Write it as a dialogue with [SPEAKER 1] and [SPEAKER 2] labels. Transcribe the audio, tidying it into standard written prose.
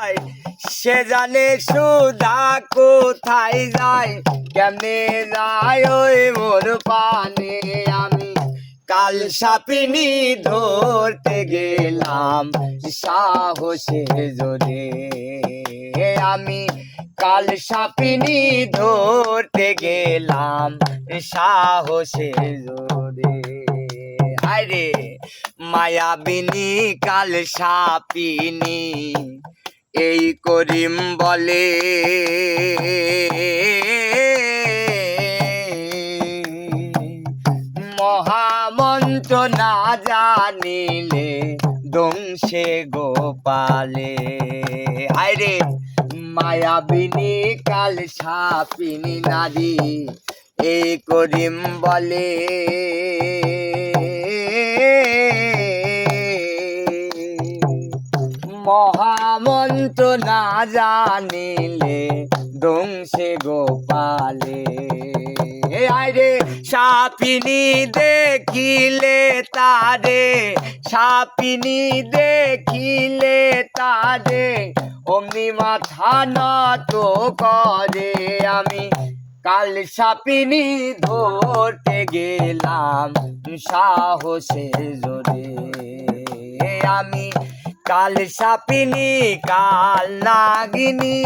[SPEAKER 1] যায়, সে জানে সুধা কোথায় যায়, কেমনে যায় ওই মোর পানে। আমি কাল সাপিনী ধরতে গেলাম সাহসে জোরে, আমি কাল সাপিনী ধরতে গেলাম সাহসে জোরে। আরে মায়াবিনী কাল সাপিনী এই করিম বলে, মহামন্ত্র না জানিলে দংশে গোপালে। আরে মায়াবিনী কাল সাপিনী নারী এই করিম বলে, মহামন্ত্র না জানিলে দংশে গোপালে। আরে সাপিনী দেখিলে তারে, সাপিনী দেখিলে তারে অমনি মাথা নত করে। আমি কাল সাপিনী ধরতে গেলাম সাহসে জোরে, আমি কাল সাপিনী কাল নাগিনী